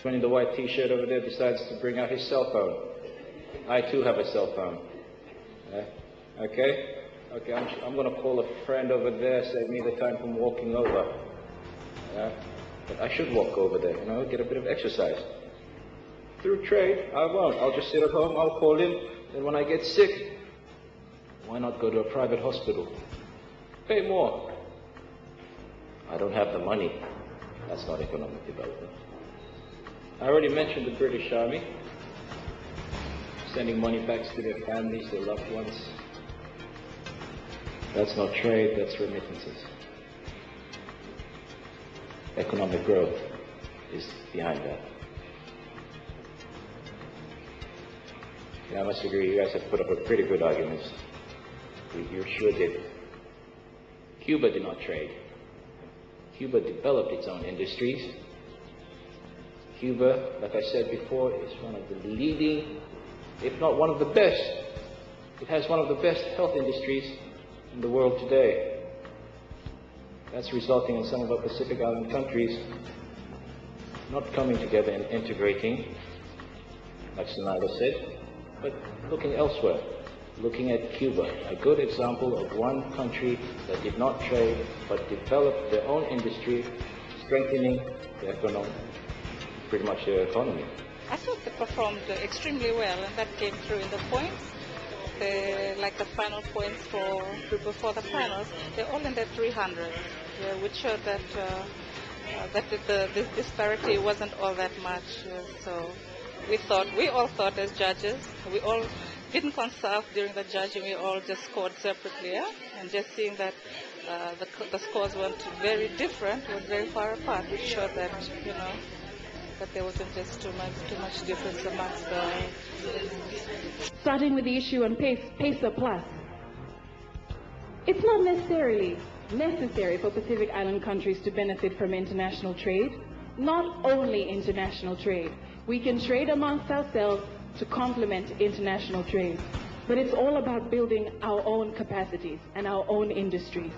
Man in the white t-shirt over there decides to bring out his cell phone. I too have a cell phone. Okay? Okay, I'm going to call a friend over there, save me the time from walking over. But I should walk over there, you know, get a bit of exercise. Through trade, I won't. I'll just sit at home, I'll call him, and when I get sick, why not go to a private hospital? Pay more. I don't have the money. That's not economic development. I already mentioned the British Army, sending money back to their families, their loved ones. That's not trade, that's remittances. Economic growth is behind that. And I must agree, you guys have put up a pretty good arguments. You sure did. Cuba did not trade. Cuba developed its own industries. Cuba, like I said before, is one of the leading, if not one of the best. It has one of the best health industries in the world today. That's resulting in some of our Pacific Island countries not coming together and integrating, like Sanada said, but looking elsewhere, looking at Cuba, a good example of one country that did not trade but developed their own industry, strengthening their economy, pretty much their economy. I thought they performed extremely well, and that came through in the points. Like the final points before the finals, they're all in the 300s, which showed that the disparity wasn't all that much. So we all thought as judges, we all didn't consult during the judging, we all just scored separately, and just seeing that the scores weren't very different, was very far apart, which showed that, you know, that there wasn't just too much difference amongst the... Starting with the issue on PESA Plus. It's not necessarily necessary for Pacific Island countries to benefit from international trade. Not only international trade. We can trade amongst ourselves to complement international trade. But it's all about building our own capacities and our own industries.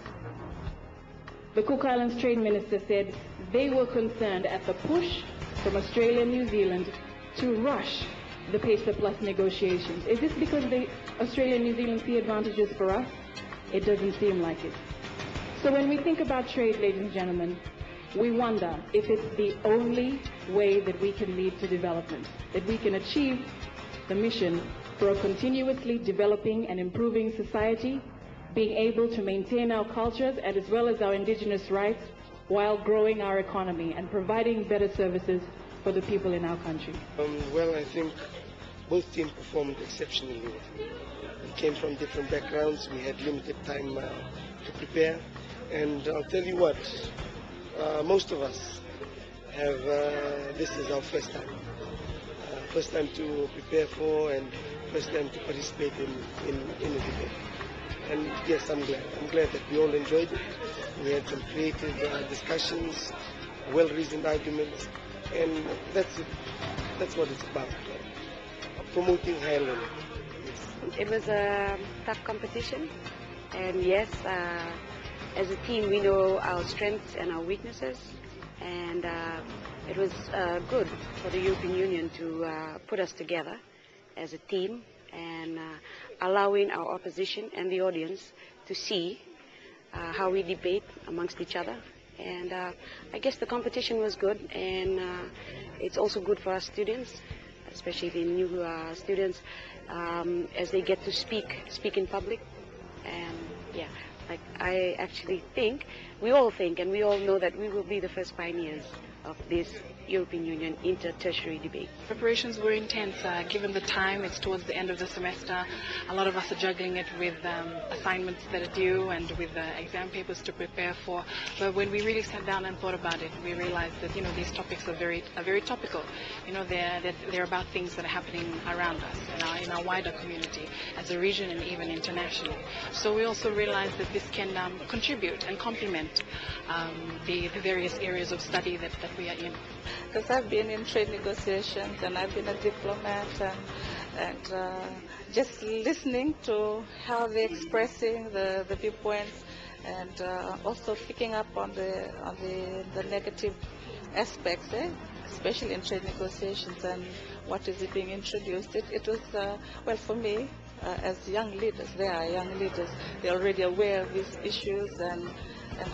The Cook Islands Trade Minister said they were concerned at the push from Australia and New Zealand to rush the PESA Plus negotiations. Is this because Australia and New Zealand see advantages for us? It doesn't seem like it. So when we think about trade, ladies and gentlemen, we wonder if it's the only way that we can lead to development, that we can achieve the mission for a continuously developing and improving society, being able to maintain our cultures and as well as our indigenous rights while growing our economy and providing better services for the people in our country. Well, I think both teams performed exceptionally well. We came from different backgrounds, we had limited time to prepare, and I'll tell you what, most of us have, this is our first time to prepare for and first time to participate in a debate. And yes, I'm glad that we all enjoyed it. We had some creative discussions, well-reasoned arguments, and that's it. That's what it's about, promoting higher learning. Yes. It was a tough competition, and yes, as a team we know our strengths and our weaknesses, and it was good for the European Union to put us together as a team and allowing our opposition and the audience to see how we debate amongst each other. And I guess the competition was good, and it's also good for our students, especially the new students, as they get to speak in public. And yeah, like I actually think, we all think and we all know that we will be the first pioneers of this European Union inter-tertiary debate. Preparations were intense. Given the time, it's towards the end of the semester. A lot of us are juggling it with assignments that are due and with exam papers to prepare for. But when we really sat down and thought about it, we realized that, you know, these topics are very topical. You know, they're about things that are happening around us in our wider community, as a region and even internationally. So we also realized that this can contribute and complement the various areas of study that we are in. Because I've been in trade negotiations and I've been a diplomat, and just listening to how they're expressing the viewpoints, and also picking up on the negative aspects, especially in trade negotiations and what is being introduced. It was, well, for me, as young leaders, they are young leaders, they're already aware of these issues, and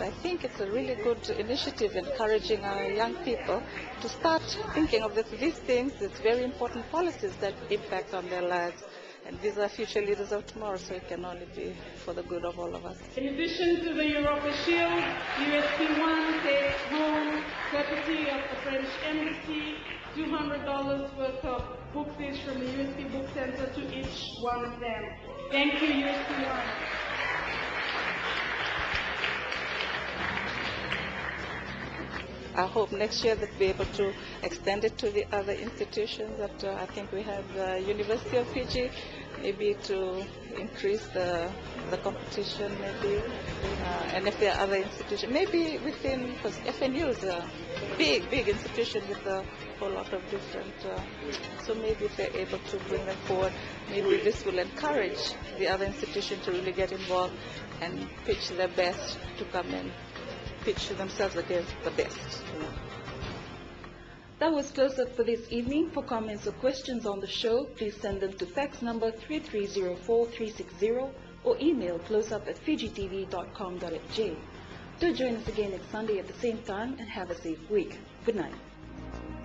I think it's a really good initiative encouraging our young people to start thinking of these things, these very important policies that impact on their lives. And these are future leaders of tomorrow, so it can only be for the good of all of us. In addition to the Europa Shield, USP1 takes home, courtesy of the French Embassy, $200 worth of bookfish from the USP Book Center to each one of them. Thank you, USP1. I hope next year that we'll be able to extend it to the other institutions that I think we have the University of Fiji, maybe to increase the competition, maybe, and if there are other institutions, maybe within, because FNU is a big institution with a whole lot of different, so maybe if they're able to bring them forward, maybe this will encourage the other institutions to really get involved and pitch their best to come in. Pitch themselves against the best. That was Close Up for this evening. For comments or questions on the show, please send them to fax number 3304360 or email closeup@fijitv.com.fj. Do join us again next Sunday at the same time and have a safe week. Good night.